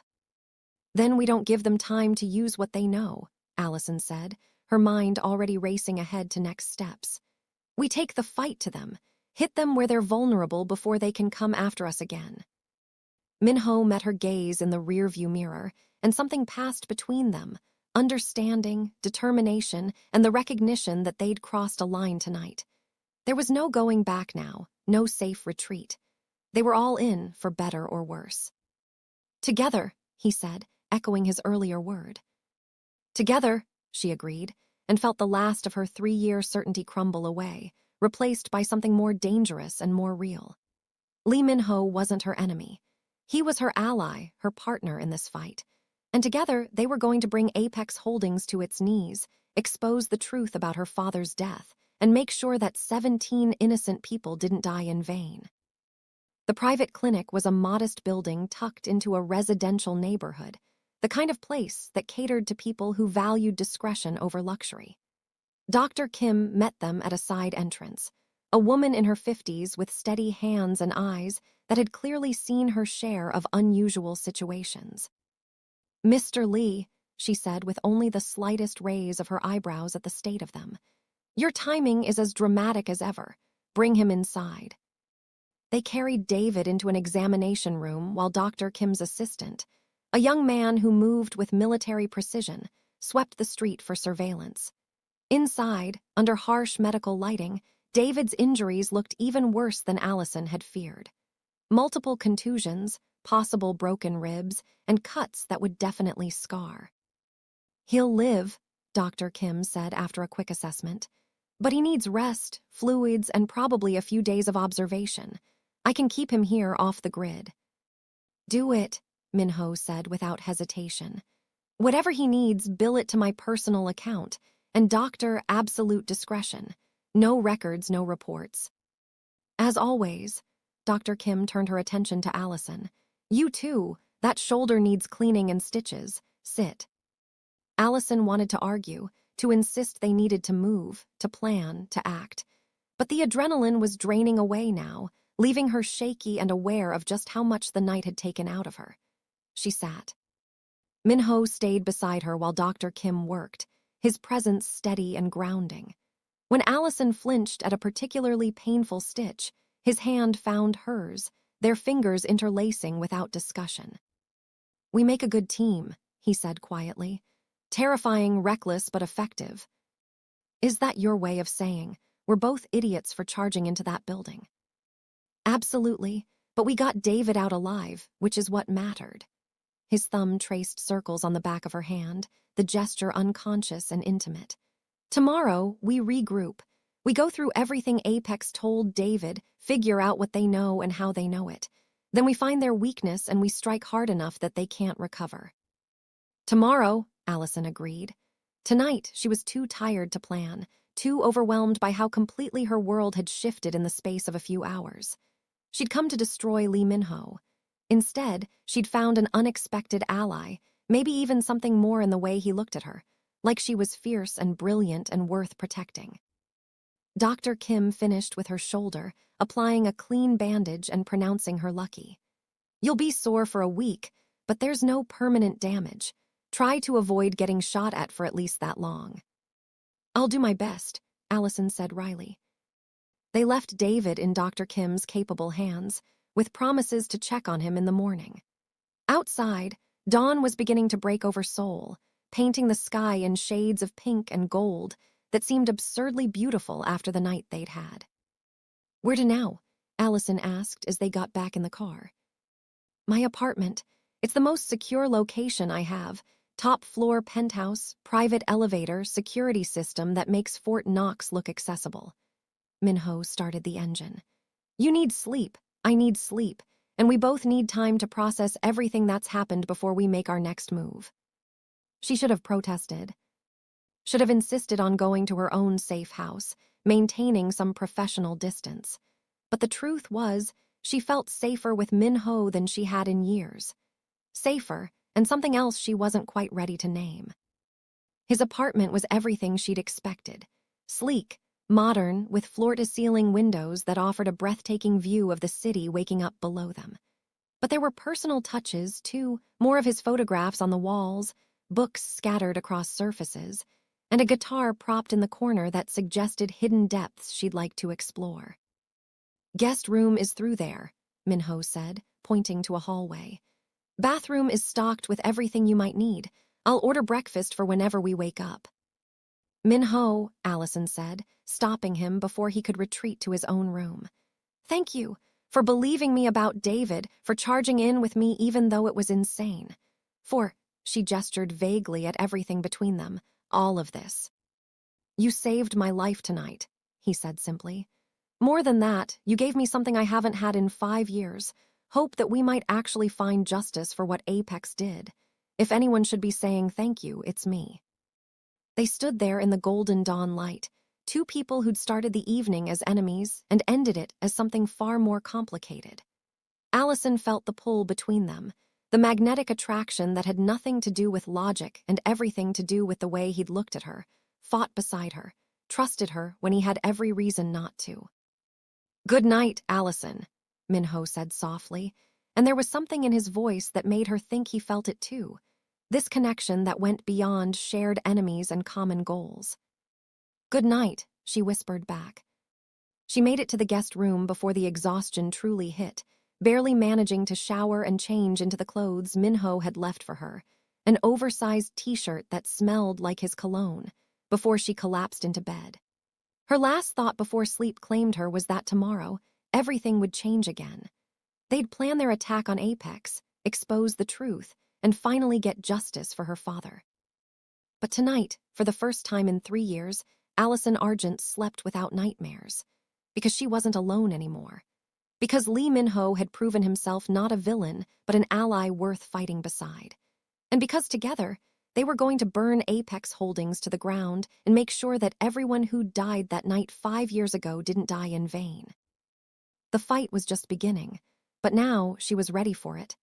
"Then we don't give them time to use what they know," Allison said, her mind already racing ahead to next steps. "We take the fight to them, hit them where they're vulnerable before they can come after us again." Min-Ho met her gaze in the rearview mirror, and something passed between them, understanding, determination, and the recognition that they'd crossed a line tonight. There was no going back now, no safe retreat. They were all in, for better or worse. "Together," he said, echoing his earlier word. "Together," she agreed, and felt the last of her 3-year certainty crumble away, replaced by something more dangerous and more real. Lee Min-Ho wasn't her enemy. He was her ally, her partner in this fight. And together, they were going to bring Apex Holdings to its knees, expose the truth about her father's death, and make sure that 17 innocent people didn't die in vain. The private clinic was a modest building tucked into a residential neighborhood, the kind of place that catered to people who valued discretion over luxury. Dr. Kim met them at a side entrance, a woman in her 50s with steady hands and eyes that had clearly seen her share of unusual situations. "Mr. Lee," she said with only the slightest raise of her eyebrows at the state of them, "your timing is as dramatic as ever. Bring him inside." They carried David into an examination room while Dr. Kim's assistant, a young man who moved with military precision, swept the street for surveillance. Inside, under harsh medical lighting, David's injuries looked even worse than Allison had feared. Multiple contusions, possible broken ribs, and cuts that would definitely scar. "He'll live," Dr. Kim said after a quick assessment. "But he needs rest, fluids, and probably a few days of observation. I can keep him here off the grid." "Do it," Min-Ho said without hesitation. "Whatever he needs, bill it to my personal account, and doctor absolute discretion. No records, no reports." As always, Dr. Kim turned her attention to Allison. "You too. That shoulder needs cleaning and stitches. Sit." Allison wanted to argue, to insist they needed to move, to plan, to act. But the adrenaline was draining away now, leaving her shaky and aware of just how much the night had taken out of her. She sat. Min-Ho stayed beside her while Dr. Kim worked, his presence steady and grounding. When Allison flinched at a particularly painful stitch, his hand found hers, their fingers interlacing without discussion. "We make a good team," he said quietly. "Terrifying, reckless, but effective." "Is that your way of saying, we're both idiots for charging into that building?" "Absolutely, but we got David out alive, which is what mattered." His thumb traced circles on the back of her hand, the gesture unconscious and intimate. Tomorrow, we regroup. We go through everything Apex told David, figure out what they know and how they know it. Then we find their weakness and we strike hard enough that they can't recover. Tomorrow, Allison agreed. Tonight, she was too tired to plan, too overwhelmed by how completely her world had shifted in the space of a few hours. She'd come to destroy Lee Min-Ho. Instead, she'd found an unexpected ally, maybe even something more in the way he looked at her, like she was fierce and brilliant and worth protecting. Dr. Kim finished with her shoulder, applying a clean bandage and pronouncing her lucky. You'll be sore for a week, but there's no permanent damage. Try to avoid getting shot at for at least that long. I'll do my best, Allison said wryly. They left David in Dr. Kim's capable hands, with promises to check on him in the morning. Outside, dawn was beginning to break over Seoul, painting the sky in shades of pink and gold that seemed absurdly beautiful after the night they'd had. Where to now? Allison asked as they got back in the car. My apartment. It's the most secure location I have. Top-floor penthouse, private elevator, security system that makes Fort Knox look accessible. Min-Ho started the engine. You need sleep, I need sleep, and we both need time to process everything that's happened before we make our next move. She should have protested. Should have insisted on going to her own safe house, maintaining some professional distance. But the truth was, she felt safer with Min-Ho than she had in years. Safer, and something else she wasn't quite ready to name. His apartment was everything she'd expected. Sleek, modern, with floor-to-ceiling windows that offered a breathtaking view of the city waking up below them. But there were personal touches, too, more of his photographs on the walls, books scattered across surfaces, and a guitar propped in the corner that suggested hidden depths she'd like to explore. Guest room is through there, Min-Ho said, pointing to a hallway. Bathroom is stocked with everything you might need. I'll order breakfast for whenever we wake up. Min-Ho, Allison said, stopping him before he could retreat to his own room. Thank you for believing me about David, for charging in with me even though it was insane. She gestured vaguely at everything between them, all of this. You saved my life tonight, he said simply. More than that, you gave me something I haven't had in 5 years. Hope that we might actually find justice for what Apex did. If anyone should be saying thank you, it's me. They stood there in the golden dawn light, two people who'd started the evening as enemies and ended it as something far more complicated. Allison felt the pull between them, the magnetic attraction that had nothing to do with logic and everything to do with the way he'd looked at her, fought beside her, trusted her when he had every reason not to. Good night, Allison, Min-Ho said softly, and there was something in his voice that made her think he felt it too. This connection that went beyond shared enemies and common goals. Good night, she whispered back. She made it to the guest room before the exhaustion truly hit, barely managing to shower and change into the clothes Min-Ho had left for her, an oversized t-shirt that smelled like his cologne, before she collapsed into bed. Her last thought before sleep claimed her was that tomorrow, everything would change again. They'd plan their attack on Apex, expose the truth, and finally get justice for her father. But tonight, for the first time in 3 years, Allison Argent slept without nightmares. Because she wasn't alone anymore. Because Lee Min-Ho had proven himself not a villain, but an ally worth fighting beside. And because together, they were going to burn Apex Holdings to the ground and make sure that everyone who died that night 5 years ago didn't die in vain. The fight was just beginning, but now she was ready for it.